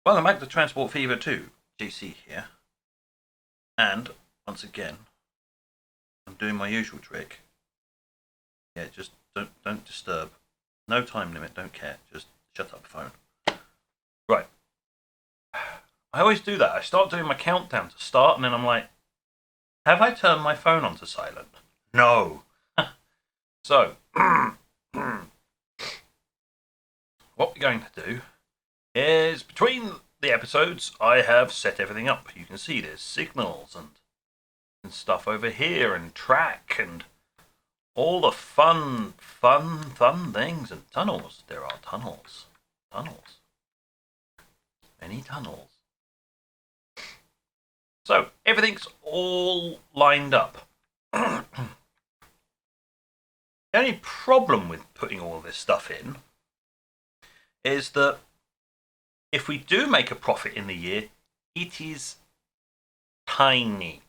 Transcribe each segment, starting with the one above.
Welcome back to Transport Fever 2, GC here. And, once again, I'm doing my usual trick. Yeah, just don't disturb. No time limit, don't care. Just shut up the phone. Right. I always do that. I start doing my countdown to start and then I'm like, have I turned my phone onto silent? No. So, what we're going to do is, between the episodes, I have set everything up. You can see there's signals and stuff over here, and track, and all the fun things, and tunnels. There are tunnels. Many tunnels. So, everything's all lined up. The only problem with putting all this stuff in is that if we do make a profit in the year, it is tiny.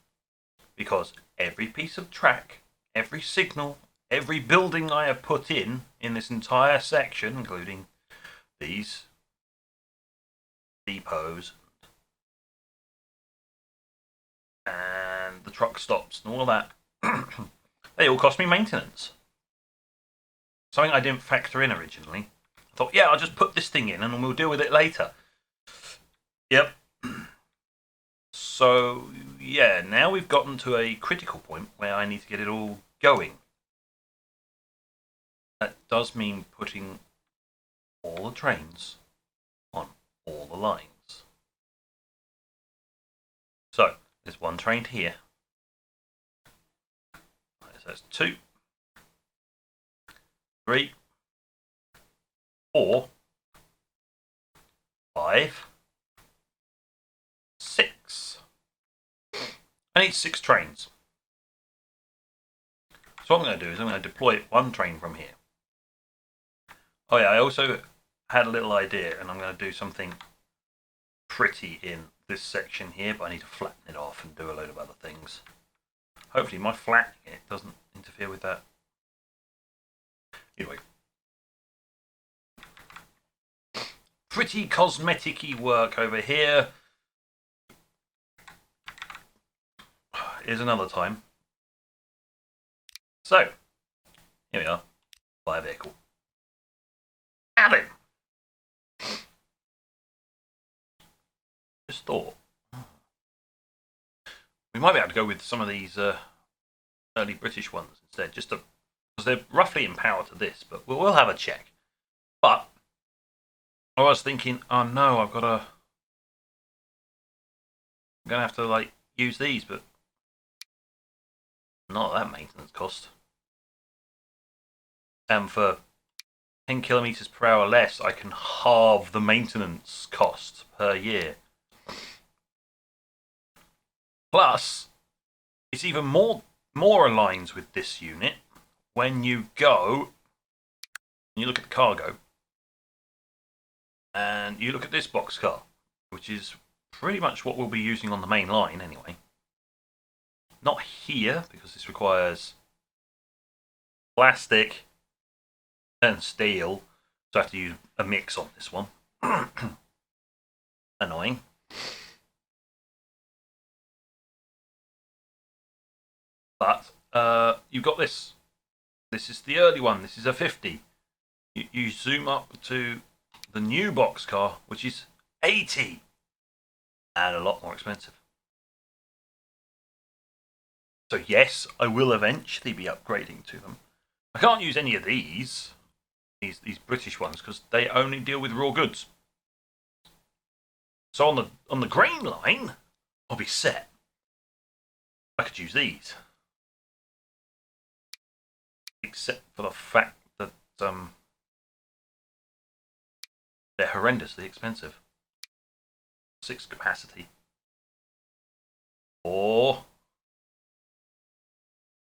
Because every piece of track, every signal, every building I have put in this entire section, including these depots and the truck stops and all of that, they all cost me maintenance. Something I didn't factor in originally. I thought, yeah, I'll just put this thing in and we'll deal with it later. Yep. So, yeah, now we've gotten to a critical point where I need to get it all going. That does mean putting all the trains on all the lines. So, there's one train here. So that's 2, 3, 4, 5, 6. I need 6 trains. So what I'm going to do is I'm going to deploy one train from here. Oh yeah, I also had a little idea, and I'm going to do something pretty in this section here, but I need to flatten it off and do a load of other things. Hopefully my flattening it doesn't interfere with that. Anyway. Pretty cosmetic-y work over here. Here's another time. So, here we are. Buy a vehicle. Add it! Just thought. We might be able to go with some of these early British ones instead, just to, because they're roughly in power to this, but we'll have a check. But I was thinking, oh no, I'm gonna have to like use these, but not that maintenance cost. And for 10 kilometers per hour less, I can halve the maintenance cost per year. Plus, it's even more aligns with this unit when you go and you look at the cargo and you look at this boxcar, which is pretty much what we'll be using on the main line anyway. Not here, because this requires plastic and steel, so I have to use a mix on this one. Annoying. But you've got this. This is the early one. This is a 50. You zoom up to the new boxcar, which is 80, and a lot more expensive. So yes, I will eventually be upgrading to them. I can't use any of these British ones, because they only deal with raw goods. So on the grain line, I'll be set. I could use these, except for the fact that they're horrendously expensive. 6 capacity, or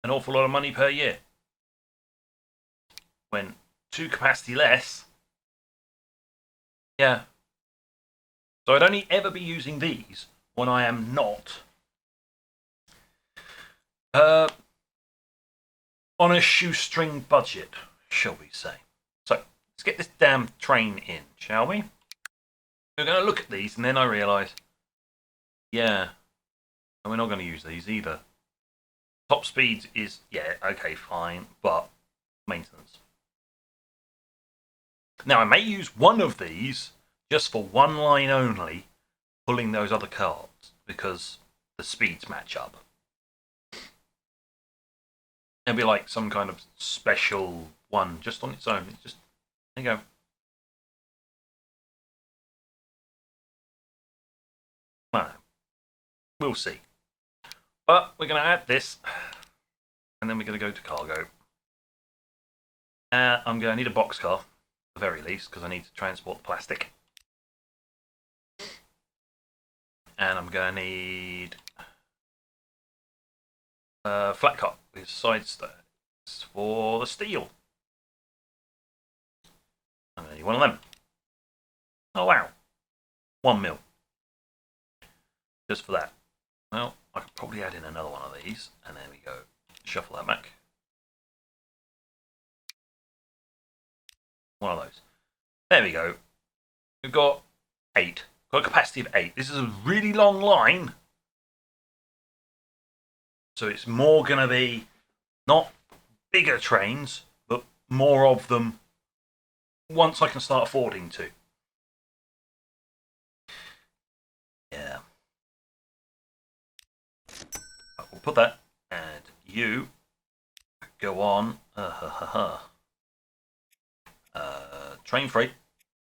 an awful lot of money per year. When 2 capacity less, yeah. So I'd only ever be using these when I am not on a shoestring budget, shall we say. So let's get this damn train in, shall we? we're going to look at these, and then I realised, yeah, and we're not going to use these either. Top speed is, yeah, okay, fine, but maintenance. Now, I may use one of these just for one line only, pulling those other cards, because the speeds match up. It'll be like some kind of special one just on its own. It's just, there you go. I don't know. We'll see. But we're going to add this, and then we're going to go to cargo. I'm going to need a boxcar, at the very least, because I need to transport the plastic. And I'm going to need a flat cut with side stairs for the steel. I'm going to need one of them. Oh wow, 1 mil. Just for that. Well, I could probably add in another one of these, and there we go. Shuffle that back. One of those. There we go. We've got 8. Got a capacity of 8. This is a really long line. So it's more going to be not bigger trains, but more of them once I can start affording to. Yeah. We'll put that, and you go on. Train freight,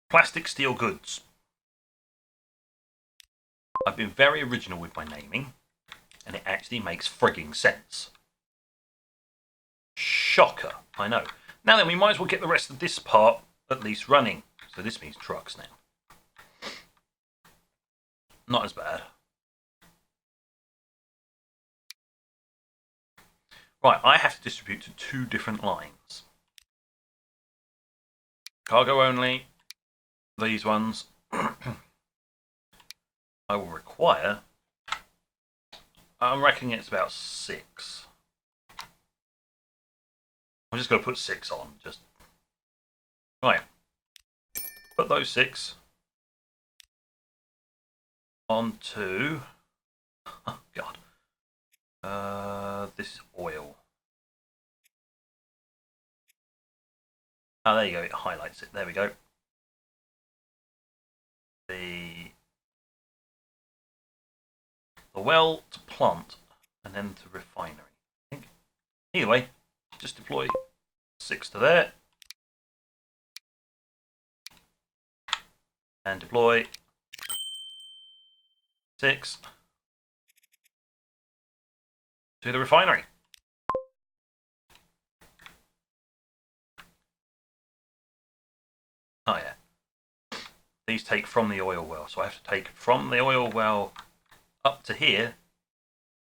plastic steel goods. I've been very original with my naming, and it actually makes frigging sense. Shocker, I know. Now then, we might as well get the rest of this part at least running. So this means trucks now. Not as bad. Right, I have to distribute to 2 different lines. Cargo only, these ones. I will require, I'm reckoning it's about 6. I'm just going to put 6 on. Just right. Put those 6 onto. Oh God. This is oil. Oh, there you go. It highlights it. There we go. The well to plant, and then to refinery. I think. Either way, just deploy 6 to there, and deploy 6 to the refinery. Oh yeah. These take from the oil well, so I have to take from the oil well up to here,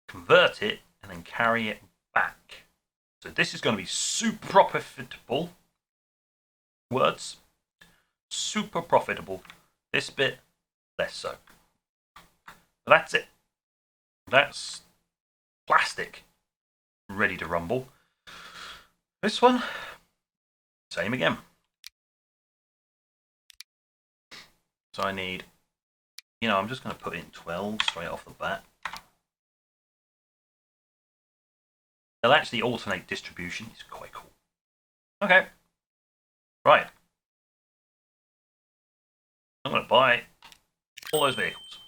convert it, and then carry it back. So this is going to be super profitable. Words. Super profitable. This bit, less so. But that's it. That's plastic. Ready to rumble. This one, same again. So I need, I'm just going to put in 12 straight off the bat. They'll actually alternate distribution. It's quite cool. Okay. Right. I'm going to buy all those vehicles.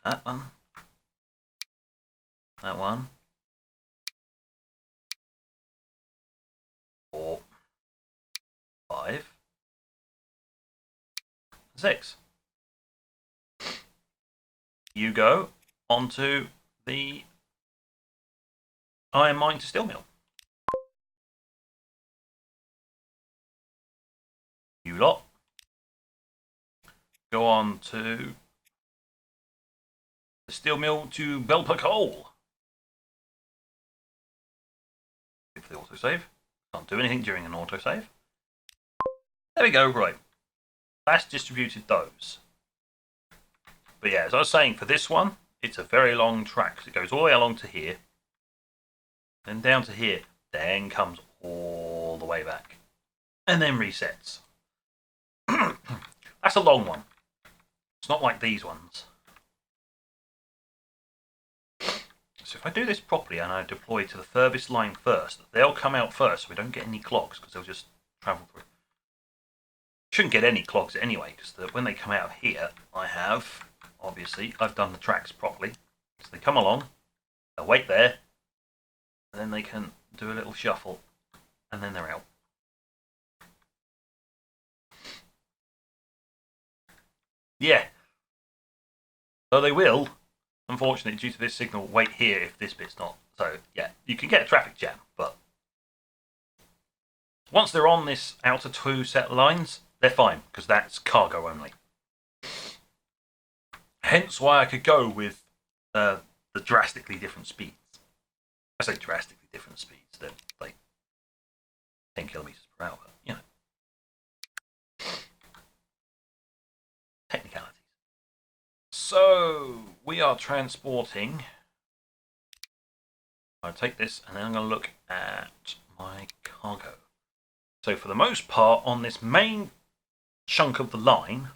That one. That one. 4. 5. 6. You go onto the iron mine to steel mill. You lot go on to the steel mill to Belper coal. Give the autosave. Can't do anything during an autosave. There we go, right. That's distributed those. But yeah, as I was saying, for this one, it's a very long track. It goes all the way along to here, then down to here, then comes all the way back, and then resets. That's a long one. It's not like these ones. So if I do this properly and I deploy to the furthest line first, they'll come out first so we don't get any clogs because they'll just travel through. Shouldn't get any clogs anyway because when they come out of here, obviously, I've done the tracks properly. So they come along, they'll wait there, and then they can do a little shuffle, and then they're out. Yeah. So they will, unfortunately, due to this signal, wait here if this bit's not. So, yeah, you can get a traffic jam, but once they're on this outer two set lines, they're fine, because that's cargo only. Hence why I could go with the drastically different speeds. I say drastically different speeds. They're like 10 kilometers per hour, but, you know. Technicalities. So, we are transporting. I'll take this and then I'm going to look at my cargo. So for the most part, on this main chunk of the line,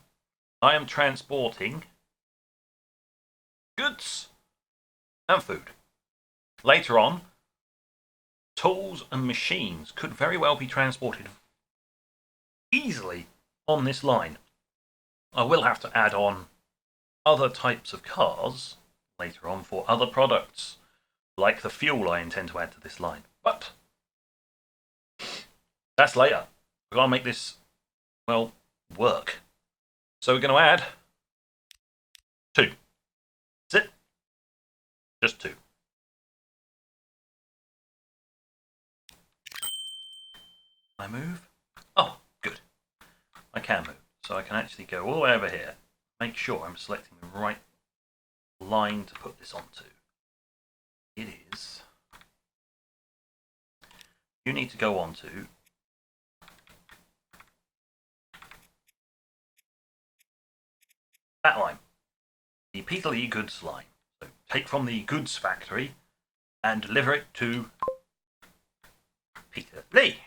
I am transporting goods and food. Later on, tools and machines could very well be transported easily on this line. I will have to add on other types of cars later on for other products, like the fuel I intend to add to this line. But that's later. We've got to make this, well, work. So we're going to add 2. That's it. Just 2. Can I move? Oh, good. I can move. So I can actually go all the way over here. Make sure I'm selecting the right line to put this onto. It is. You need to go onto that line, the Peter Lee goods line. So take from the goods factory and deliver it to Peter Lee.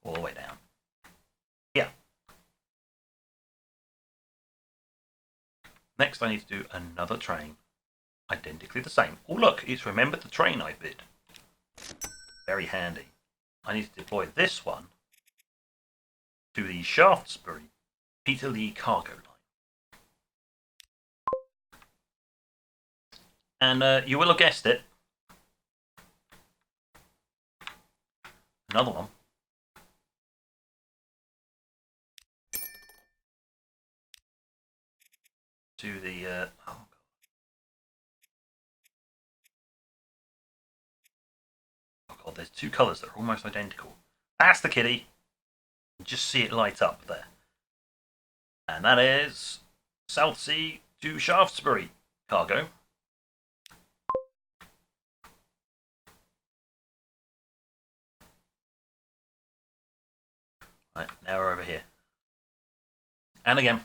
All the way down. Yeah. Next I need to do another train. Identically the same. Oh look, it's remembered the train I bid. Very handy. I need to deploy this one to the Shaftesbury Peter Lee cargo line. And you will have guessed it. Another one. To the oh god, there's 2 colours that are almost identical. That's the kitty. Just see it light up there. And that is Southsea to Shaftesbury cargo. Right, now we're over here. And again,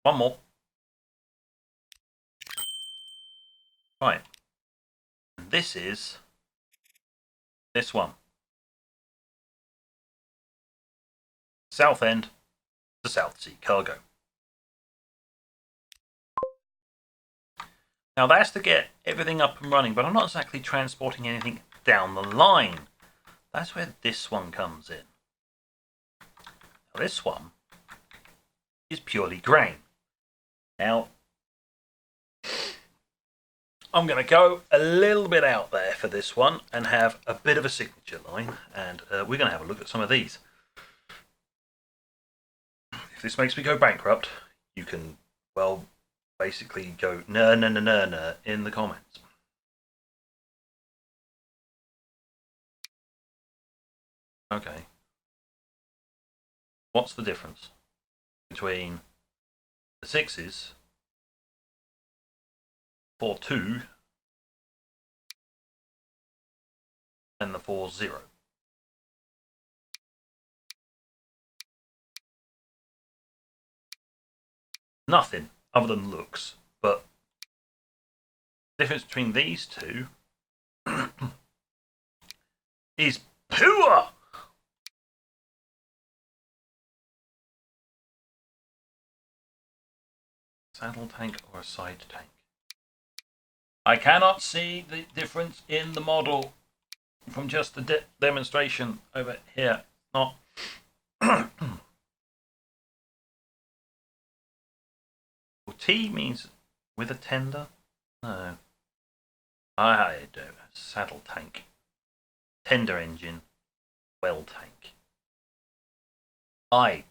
one more. Right. And this is this one. Southend to Southsea cargo. Now that's to get everything up and running, but I'm not exactly transporting anything down the line. That's where this one comes in. Now this one is purely grain. Now, I'm going to go a little bit out there for this one and have a bit of a signature line, and we're going to have a look at some of these. If this makes me go bankrupt, you can, well, basically go no in the comments. Okay. What's the difference between the 6s, 4-2, and the 4-0? Nothing other than looks, but the difference between these two is poor. Saddle tank or a side tank? I cannot see the difference in the model from just the demonstration over here. Not. Well, T means with a tender? No. I don't know. Saddle tank. Tender engine. Well tank. I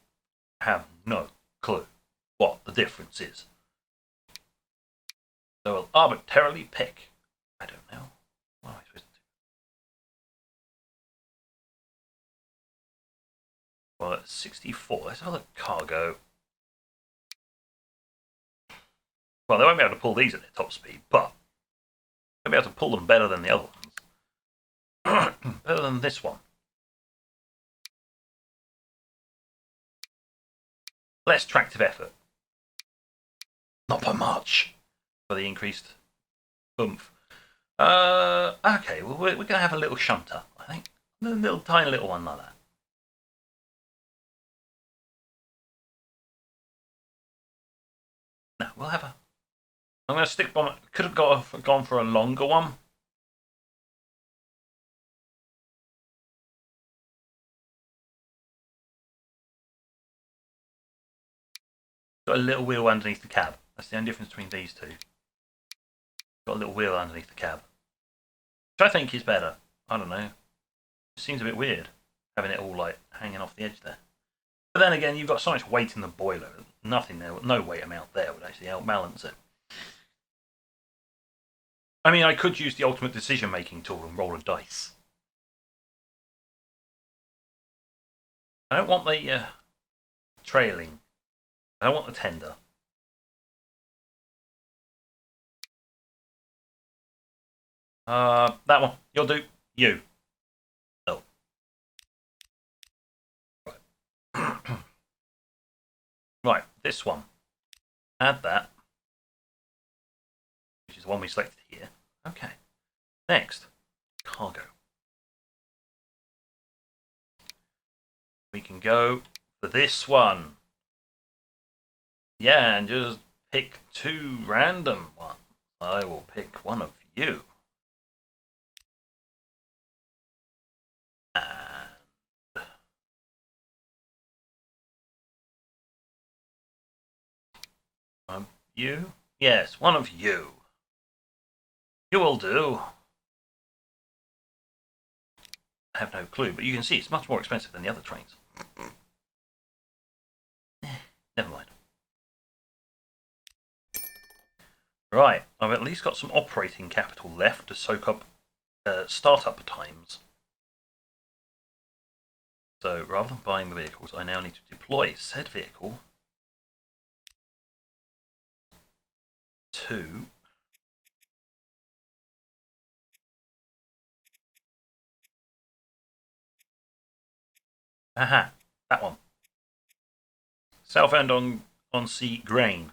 have no clue what the difference is. So I'll arbitrarily pick. I don't know. What am I supposed to do? Well, that's 64. Let's have a look. Cargo. Well, they won't be able to pull these at their top speed, but they'll be able to pull them better than the other ones. Better than this one. Less tractive effort. Not by much. For the increased oomph. Okay, well, we're going to have a little shunter, I think. A little tiny little one like that. No, we'll have a... I'm going to stick bomb. Could have gone for a longer one. Got a little wheel underneath the cab. That's the only difference between these two. Got a little wheel underneath the cab. Which I think is better. I don't know. It seems a bit weird, having it all like hanging off the edge there. But then again, you've got so much weight in the boiler. Nothing there, no weight amount there would actually outbalance it. I mean, I could use the ultimate decision-making tool and roll a dice. I don't want the trailing. I don't want the tender. That one. You'll do. You. Oh. Right. Right, this one. Add that. Which is the one we selected here. Okay. Next. Cargo. We can go for this one. Yeah, and just pick two random ones. I will pick one of you. And you? Yes, one of you. You will do. I have no clue, but you can see it's much more expensive than the other trains. Never mind. Right, I've at least got some operating capital left to soak up startup times. So rather than buying the vehicles, I now need to deploy said vehicle to aha, that one. Southend on Sea Grain.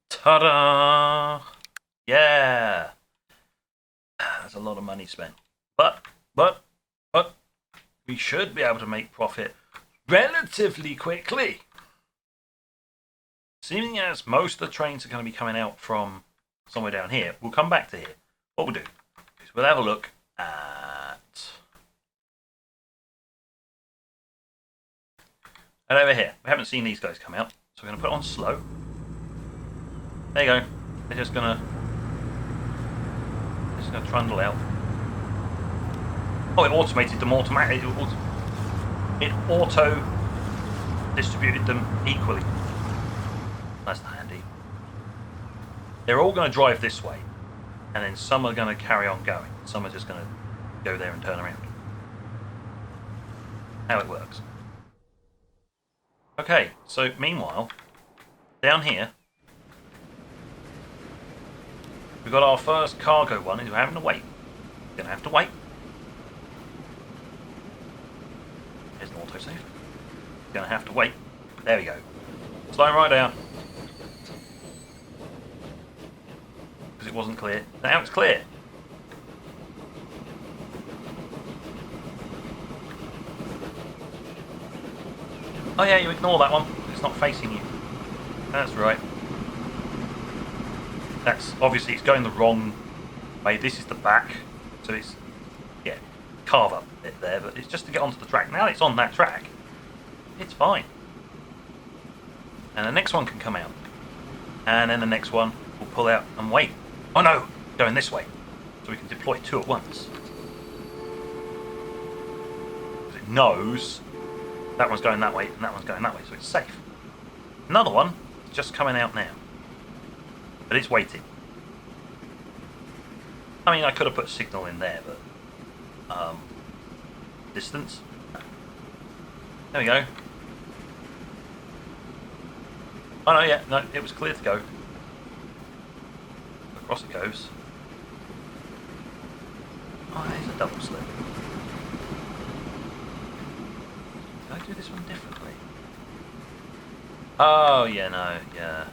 Ta-da! Yeah! That's a lot of money spent. But we should be able to make profit relatively quickly. Seeming as most of the trains are going to be coming out from somewhere down here, we'll come back to here. What we'll do is we'll have a look at... And over here, we haven't seen these guys come out, so we're going to put it on slow. There you go. They're just gonna trundle out. Oh, it automated them automatically. It auto distributed them equally. That's handy. They're all going to drive this way, and then some are going to carry on going. Some are just going to go there and turn around. How it works. Okay, so meanwhile, down here, we've got our first cargo one, and we're having to wait. We're going to have to wait. There's an autosave. We're going to have to wait. There we go. Slow right down. Because it wasn't clear. Now it's clear. Oh yeah, you ignore that one. It's not facing you. That's right. That's obviously it's going the wrong way. This is the back, so it's yeah, carve up it there, but it's just to get onto the track. Now it's on that track, it's fine. And the next one can come out, and then the next one will pull out and wait. Oh no, going this way, so we can deploy two at once. Because it knows that one's going that way and that one's going that way, so it's safe. Another one is just coming out now, but it's waiting. I mean, I could have put a signal in there, but distance. There we go. Oh no, yeah, no, it was clear to go. Across it goes. Oh, there's a double slip. Did I do this one differently? Oh, yeah, no, yeah.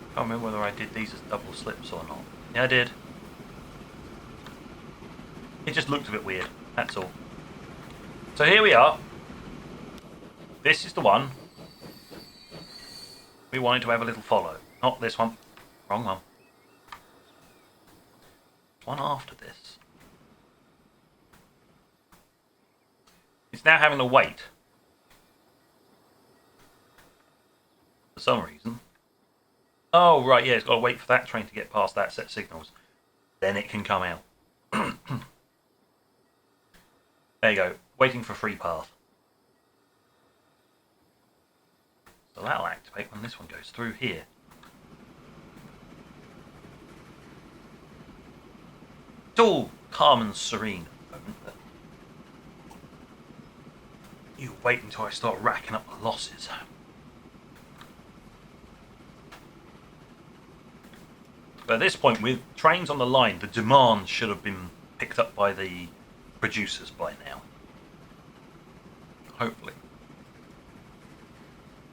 I can't remember whether I did these as double slips or not. Yeah, I did. It just looked a bit weird, that's all. So here we are. This is the one we wanted to have a little follow. Not this one. Wrong one. One after this. It's now having to wait. For some reason. Oh, right, yeah, it's got to wait for that train to get past that set of signals. Then it can come out. There you go. Waiting for free path. So that'll activate when this one goes through here. It's all calm and serene at the moment, but you wait until I start racking up the losses. But at this point, with trains on the line, the demand should have been picked up by the producers by now. Hopefully.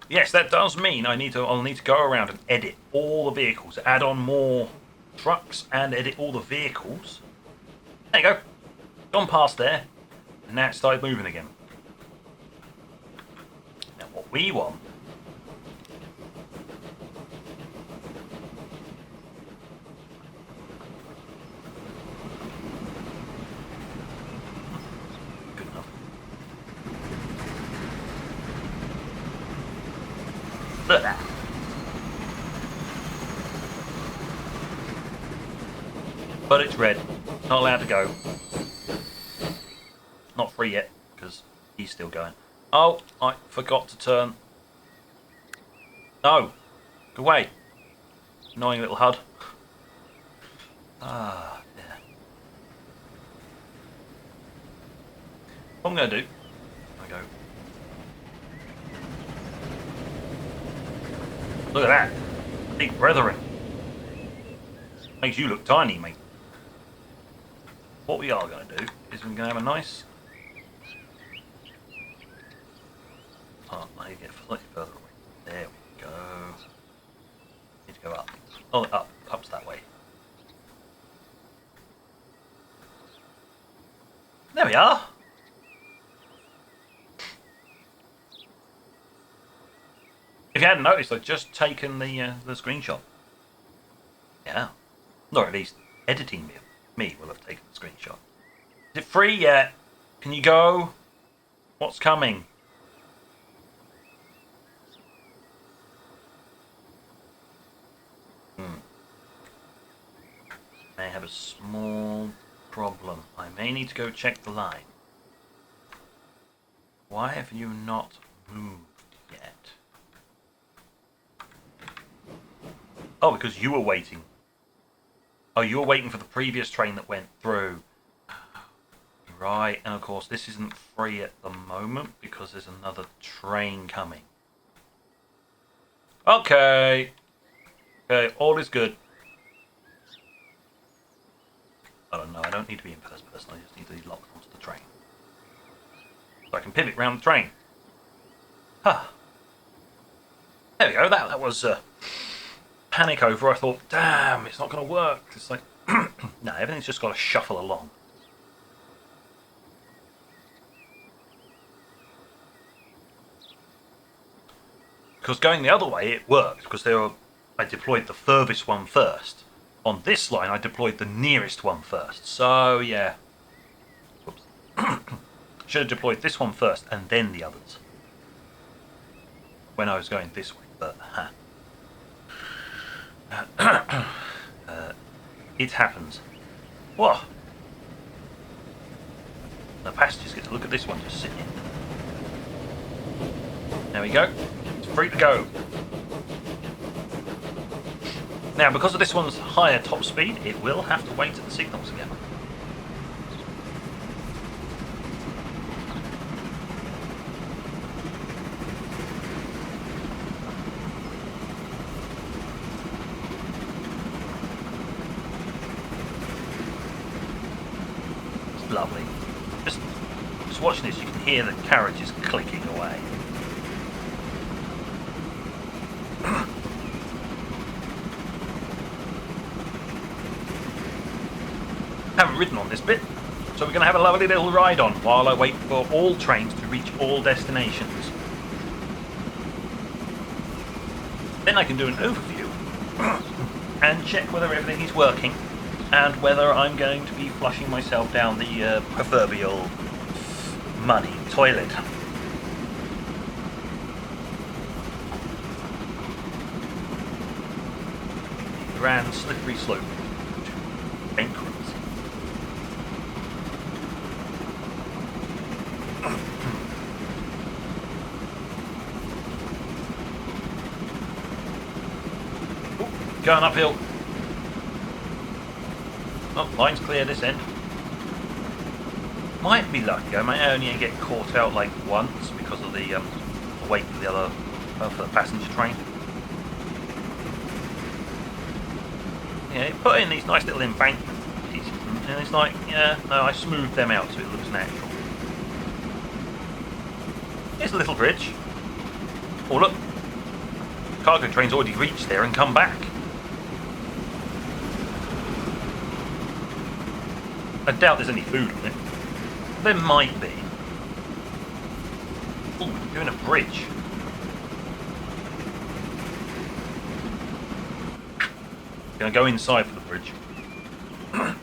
Yes, that does mean I'll need to go around and edit all the vehicles, add on more trucks and edit all the vehicles. There you go. Gone past there, and now it started moving again. Now what we want Look at that. But it's red. Not allowed to go. Not free yet, because he's still going. Oh, I forgot to turn. No. Go away. Annoying little HUD. Ah, yeah. What I'm going to do, I go. Look at that. Big brethren. Makes you look tiny, mate. What we are going to do is we're going to have a nice... Oh, I need to get slightly further away. There we go. Need to go up. Oh, up. Up's that way. There we are. If you hadn't noticed, I've just taken the screenshot. Yeah. Or at least editing me will have taken the screenshot. Is it free yet? Can you go? What's coming? I have a small problem. I may need to go check the line. Why have you not moved yet? Oh, because you were waiting. Oh, you were waiting for the previous train that went through. Right, and of course this isn't free at the moment because there's another train coming. Okay. Okay, all is good. I don't know, I don't need to be in first person, I just need to be locked onto the train. So I can pivot round the train. Huh. There we go, that was panic over. I thought, damn, it's not going to work. It's like, no, everything's just got to shuffle along. Because going the other way, it worked, because I deployed the furthest one first. On this line, I deployed the nearest one first. So, yeah. Whoops. Should have deployed this one first, and then the others. When I was going this way, but, it happens. Whoa! The passengers get to look at this one just sitting in. There we go. It's free to go. Now, because of this one's higher top speed, it will have to wait at the signals again. It's lovely. Just watching this, you can hear the carriages clicking away. Haven't ridden on this bit, so we're going to have a lovely little ride on while I wait for all trains to reach all destinations. Then I can do an overview and check whether everything is working and whether I'm going to be flushing myself down the proverbial money toilet. The grand slippery slope to bankruptcy. Going uphill. Oh, line's clear this end. Might be lucky. I might only get caught out like once because of the wait for the other for the passenger train. Yeah, you put in these nice little embankment pieces, and it's like, yeah, no, I smoothed them out so it looks natural. Here's a little bridge. Oh look, cargo train's already reached there and come back. I doubt there's any food on it. There might be. Oh, we're doing a bridge. Gonna go inside for the bridge. I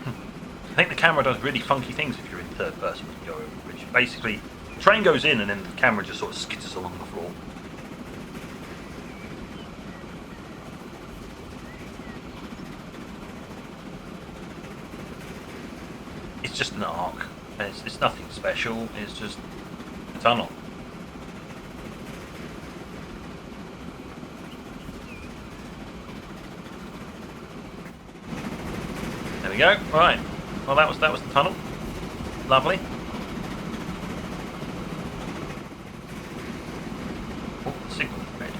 think the camera does really funky things if you're in third person when you go over the bridge. Basically, the train goes in and then the camera just sort of skitters along the floor. It's just an arc. It's nothing special. It's just a tunnel. There we go. Right. Well, that was the tunnel. Lovely. Oh, the signal red.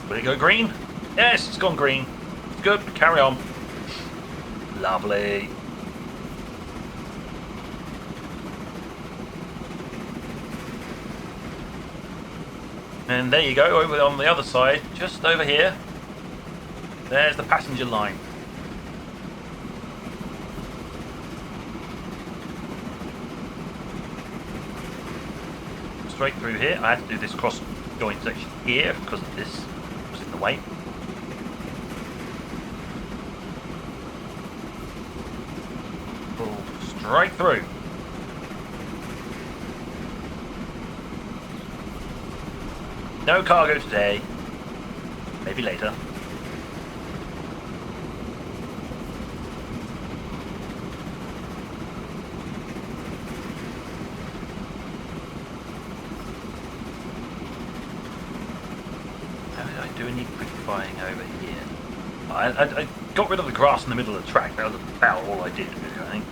Will it go green? Yes, it's gone green. It's good. Carry on. Lovely. And there you go, over on the other side, just over here, there's the passenger line. Straight through here. I had to do this cross joint section here because of this was in the way. Pull straight through. No cargo today. Maybe later. How did I do any quickifying over here? I got rid of the grass in the middle of the track. That was about all I did, really, I think.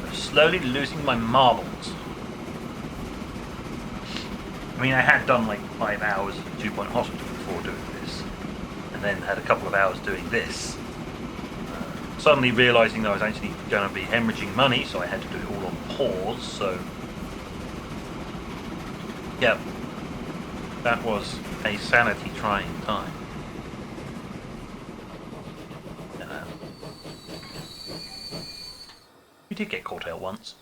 I'm slowly losing my marbles. I mean, I had done like 5 hours at 2 Point Hospital before doing this, and then had a couple of hours doing this. Suddenly realising that I was actually going to be hemorrhaging money, so I had to do it all on pause, so... yeah, that was a sanity-trying time. We did get caught out once.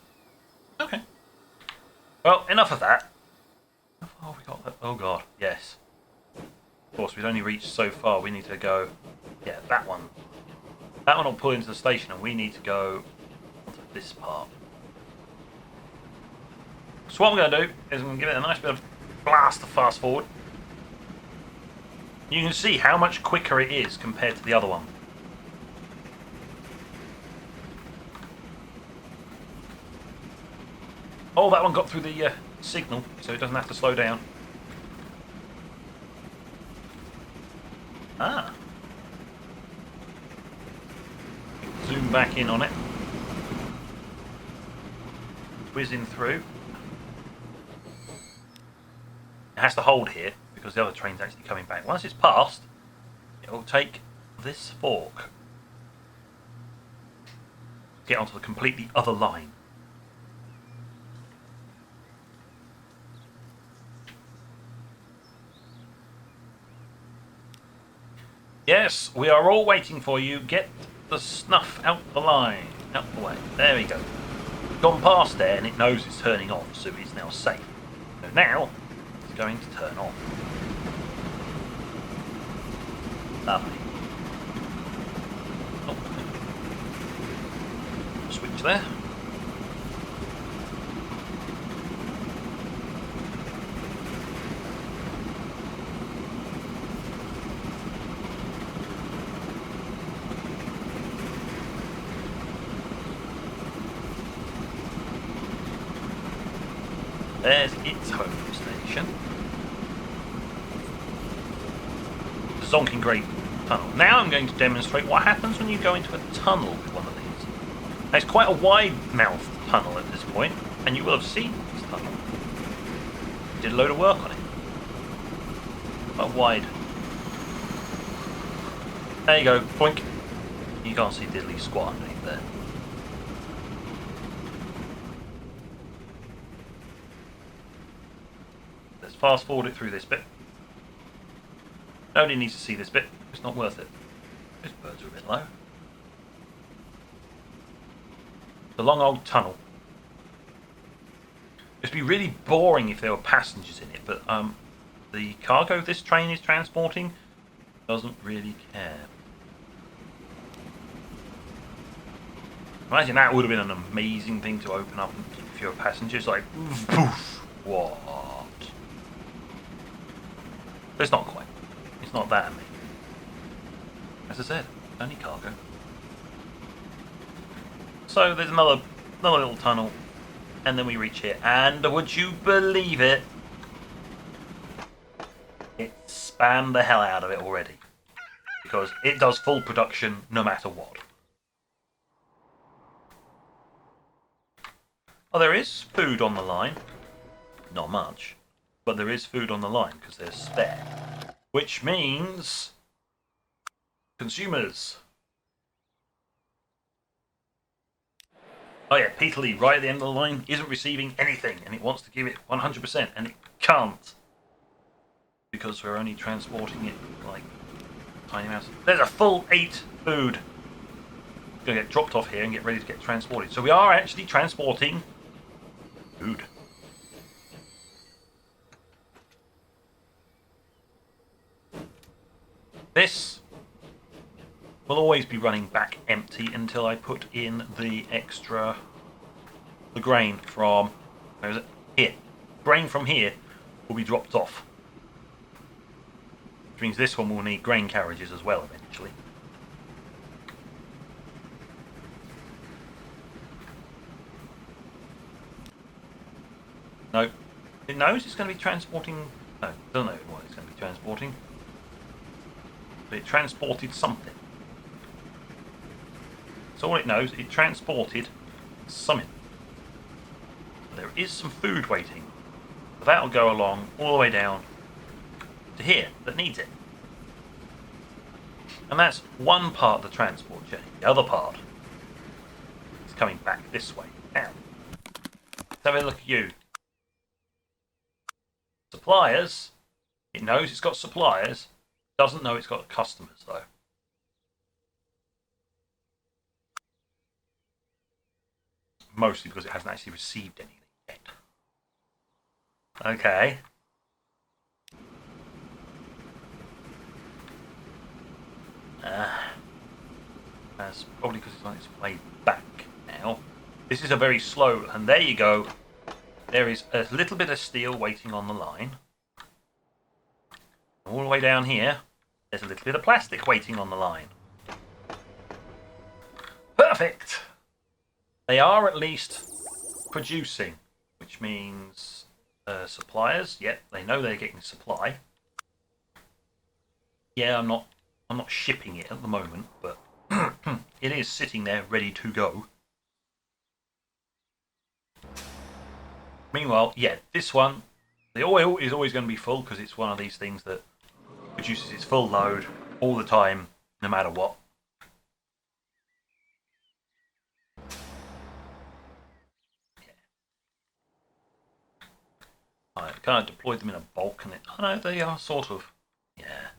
Okay. Well, enough of that. How far have we got? Oh god, yes. Of course, we've only reached so far. We need to go... Yeah, that one. That one will pull into the station, and we need to go onto this part. So what I'm going to do is I'm going to give it a nice bit of blast to fast forward. You can see how much quicker it is compared to the other one. Oh, that one got through the signal, so it doesn't have to slow down. Ah. Zoom back in on it. Whizzing through. It has to hold here because the other train's actually coming back. Once it's passed, it will take this fork, get onto the completely other line. Yes, we are all waiting for you. Get the snuff out the line. Out the way. There we go. Gone past there and it knows it's turning off, so it's now safe. So now, it's going to turn on. Lovely. Oh. Switch there. There's its home station. The Zonking Great Tunnel. Now I'm going to demonstrate what happens when you go into a tunnel with one of these. Now, it's quite a wide-mouthed tunnel at this point, and you will have seen this tunnel. Did a load of work on it. Quite wide. There you go, boink. You can't see diddly squat underneath there. Let's fast forward it through this bit. Nobody needs to see this bit. It's not worth it. Those birds are a bit low. The long old tunnel. It'd be really boring if there were passengers in it, but the cargo this train is transporting doesn't really care. Imagine that would have been an amazing thing to open up if you're passengers, like poof, what? But it's not quite. It's not that amazing. As I said, only cargo. So there's another little tunnel, and then we reach here, and would you believe it? It spammed the hell out of it already, because it does full production no matter what. Oh, there is food on the line. Not much, but there is food on the line because there's spare, which means consumers. Oh yeah, Peter Lee, right at the end of the line, isn't receiving anything, and it wants to give it 100%, and it can't. Because we're only transporting it, like, tiny amounts. There's a full 8 food. It's going to get dropped off here and get ready to get transported. So we are actually transporting food. This will always be running back empty until I put in the grain from, where is it? Here. Grain from here will be dropped off. Which means this one will need grain carriages as well eventually. No. It knows it's going to be transporting... No, it doesn't know what it's going to be transporting. But it transported something. So all it knows, it transported something. There is some food waiting. So that'll go along all the way down to here that needs it. And that's one part of the transport journey. The other part is coming back this way. Now, let's have a look at you. Suppliers. It knows it's got suppliers. Doesn't know it's got customers though. Mostly because it hasn't actually received anything yet. Okay. That's probably because it's on its way back now. This is a very slow, and there you go. There is a little bit of steel waiting on the line. All the way down here, there's a little bit of plastic waiting on the line. Perfect! They are at least producing, which means suppliers, yep, they know they're getting supply. Yeah, I'm not shipping it at the moment, but it is sitting there ready to go. Meanwhile, yeah, this one, the oil is always going to be full because it's one of these things that produces its full load all the time, no matter what. I kind of deployed them in a bulk, and I know they are sort of, yeah.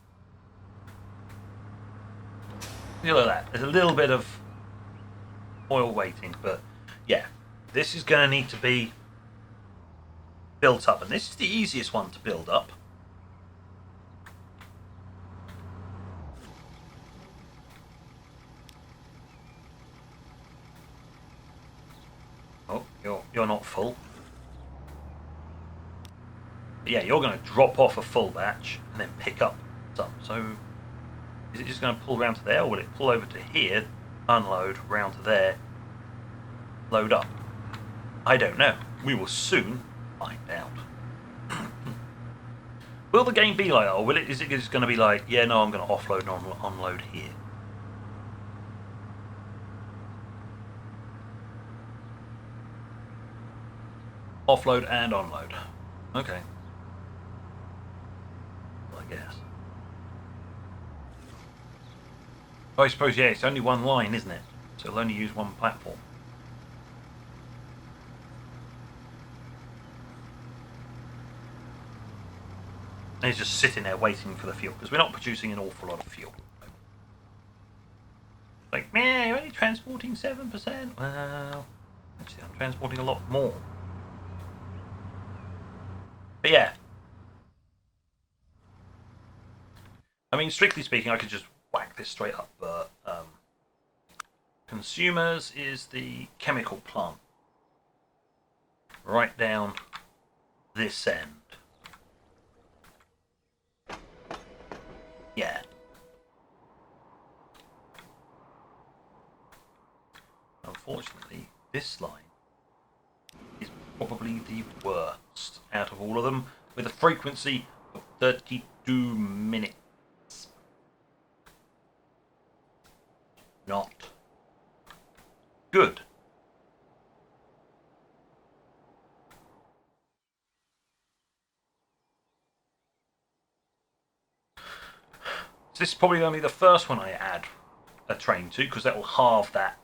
Look at that. There's a little bit of oil waiting, but yeah, this is going to need to be built up, and this is the easiest one to build up. Oh, you're not full. But yeah, you're going to drop off a full batch and then pick up some. So is it just going to pull around to there, or will it pull over to here, unload, round to there, load up? I don't know. We will soon find out. Will the game be like that, or is it just going to be like, yeah, no, I'm going to offload and unload here? Offload and unload. Okay. Well, I guess. Oh, I suppose, yeah, it's only one line, isn't it? So it'll only use one platform. And it's just sitting there waiting for the fuel, because we're not producing an awful lot of fuel. Like, man, you're only transporting 7%. Well, actually, I'm transporting a lot more. But yeah. I mean, strictly speaking, I could just whack this straight up, but consumers is the chemical plant. Right down this end. Yeah. Unfortunately, this line is probably the worst out of all of them, with a frequency of 32 minutes. Not good. So this is probably going to be the first one I add a train to, because that will halve that.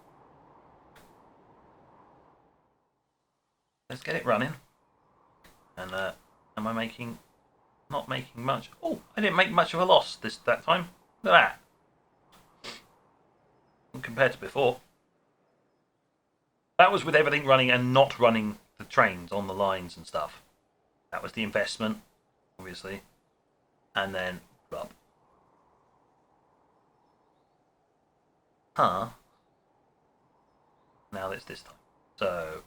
Let's get it running. And am I making? Not making much. Oh, I didn't make much of a loss that time. Look at that. Compared to before. That was with everything running and not running the trains on the lines and stuff. That was the investment, obviously. And then, up. Huh. Now it's this time. So,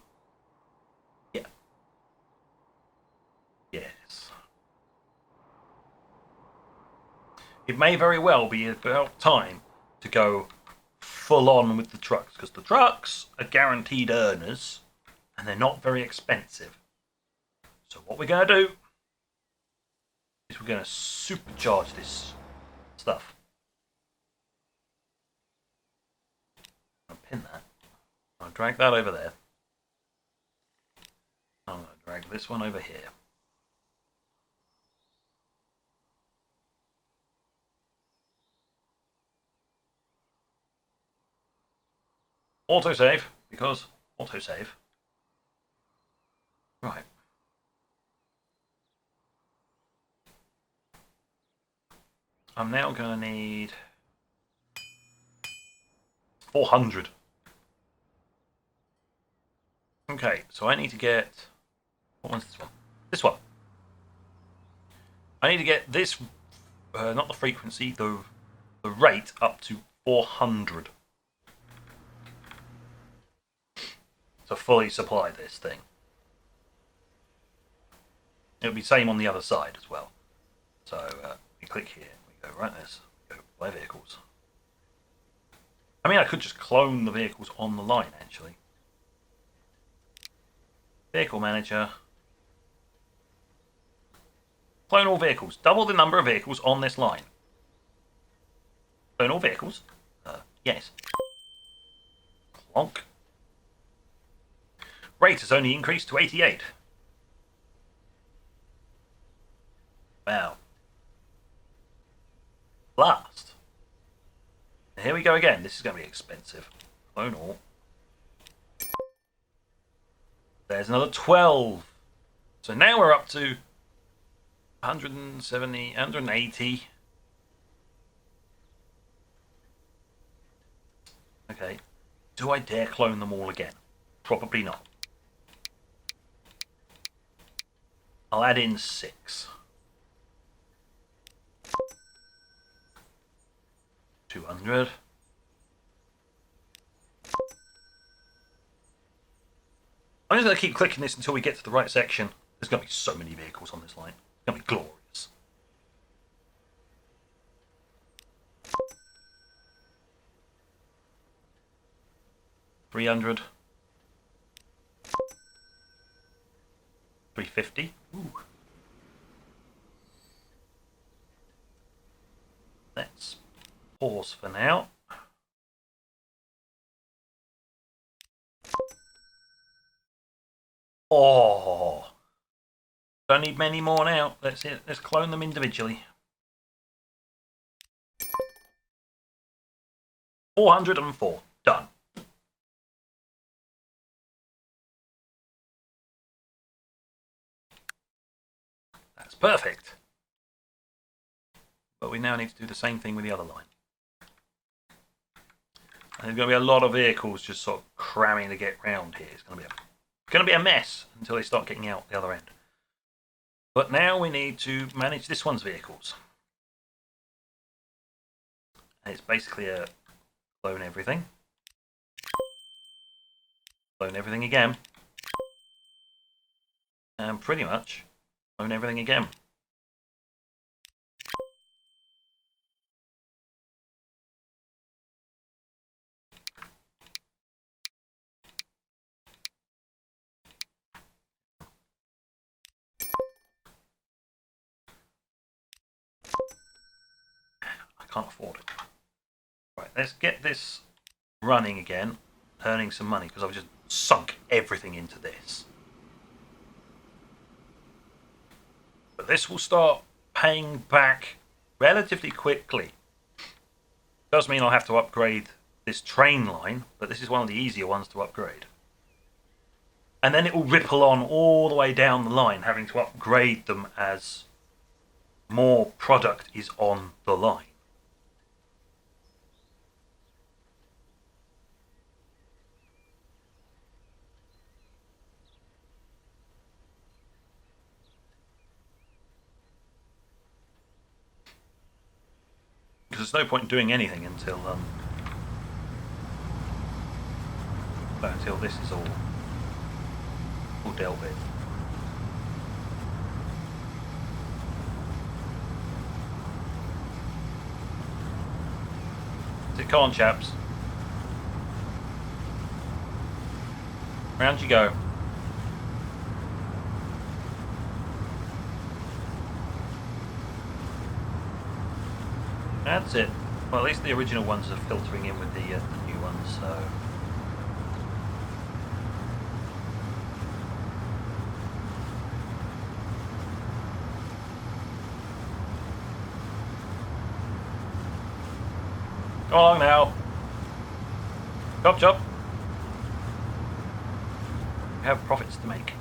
yeah. Yes. It may very well be about time to go full on with the trucks, because the trucks are guaranteed earners and they're not very expensive. So what we're going to do is we're going to supercharge this stuff. I'll pin that. I'll drag that over there. I'm going to drag this one over here. Autosave, because autosave. Right. I'm now going to need 400. Okay, so I need to get... What one's this one? This one. I need to get this, not the frequency, the the rate up to 400 to fully supply this thing. It'll be same on the other side as well. So we click here, we go right this, go buy vehicles. I mean, I could just clone the vehicles on the line actually. Vehicle manager. Clone all vehicles. Double the number of vehicles on this line. Clone all vehicles. Yes. Clonk. Rate has only increased to 88. Wow. Blast. And here we go again. This is going to be expensive. Clone all. There's another 12. So now we're up to 170, 180. Okay. Do I dare clone them all again? Probably not. I'll add in 6. 200. I'm just going to keep clicking this until we get to the right section. There's going to be so many vehicles on this line. It's going to be glorious. $300. $350. Ooh. Let's pause for now. Oh, don't need many more now. Let's clone them individually. 404. Done. That's perfect. But we now need to do the same thing with the other line. And there's going to be a lot of vehicles just sort of cramming to get round here. It's going to be a mess until they start getting out the other end. But now we need to manage this one's vehicles. And it's basically a clone everything. Clone everything again. And pretty much clone everything again. Can't afford it. Right, let's get this running again, earning some money, because I've just sunk everything into this. But this will start paying back relatively quickly. Does mean I'll have to upgrade this train line, but this is one of the easier ones to upgrade. And then it will ripple on all the way down the line, having to upgrade them as more product is on the line. Because there's no point in doing anything until this is all dealt with. Come on, chaps. Round you go. That's it. Well, at least the original ones are filtering in with the new ones, so... Go along now. Chop chop. We have profits to make.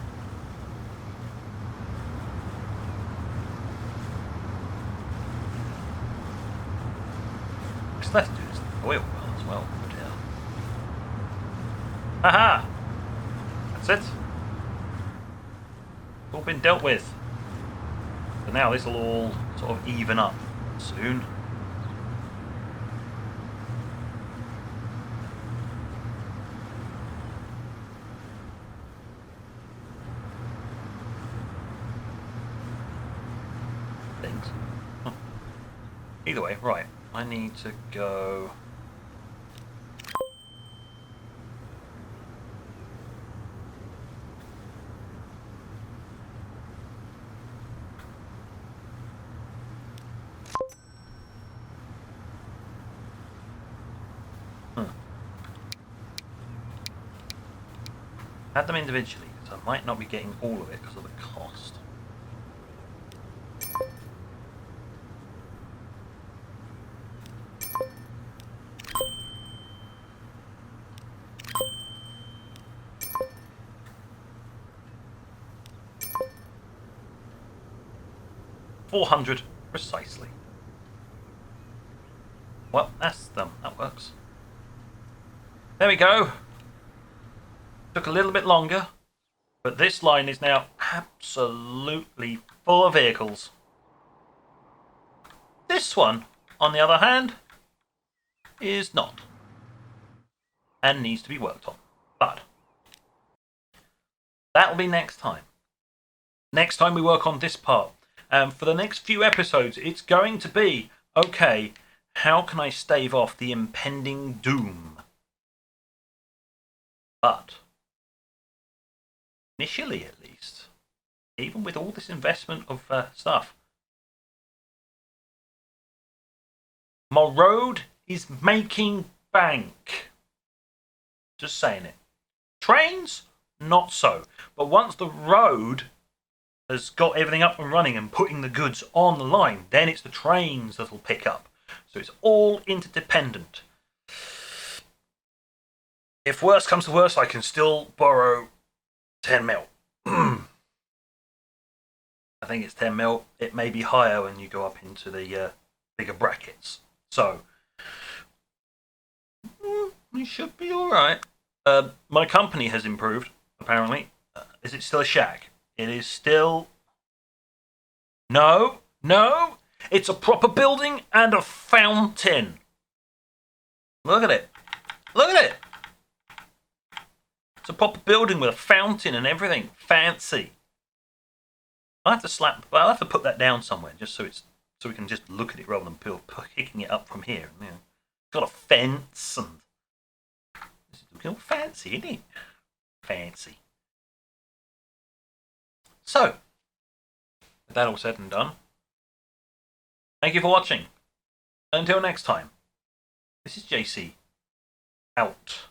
It's left to do is the oil well as well. But yeah. Haha! That's it. All been dealt with. So now this will all sort of even up soon. things. Either way, right. I need to go. Add them individually, so I might not be getting all of it because of the cost. $400 precisely. Well, that's them. That works. There we go. Took a little bit longer, but this line is now absolutely full of vehicles. This one, on the other hand, is not, and needs to be worked on. But that'll be next time. Next time we work on this part. For the next few episodes, it's going to be, okay, how can I stave off the impending doom? But initially, at least, even with all this investment of stuff, my road is making bank. Just saying it. Trains, not so. But once the road has got everything up and running and putting the goods on the line, then it's the trains that'll pick up. So it's all interdependent. If worse comes to worse, I can still borrow 10 mil. I think it's 10 mil. It may be higher when you go up into the bigger brackets. So it should be all right. My company has improved, apparently. Is it still a shack? It is still... No. It's a proper building and a fountain. Look at it. It's a proper building with a fountain and everything. Fancy. I'll have to put that down somewhere just so we can just look at it rather than picking it up from here. You know, it's got a fence and it's looking all fancy, isn't it? Fancy. So, with that all said and done, thank you for watching. Until next time, this is JC, out.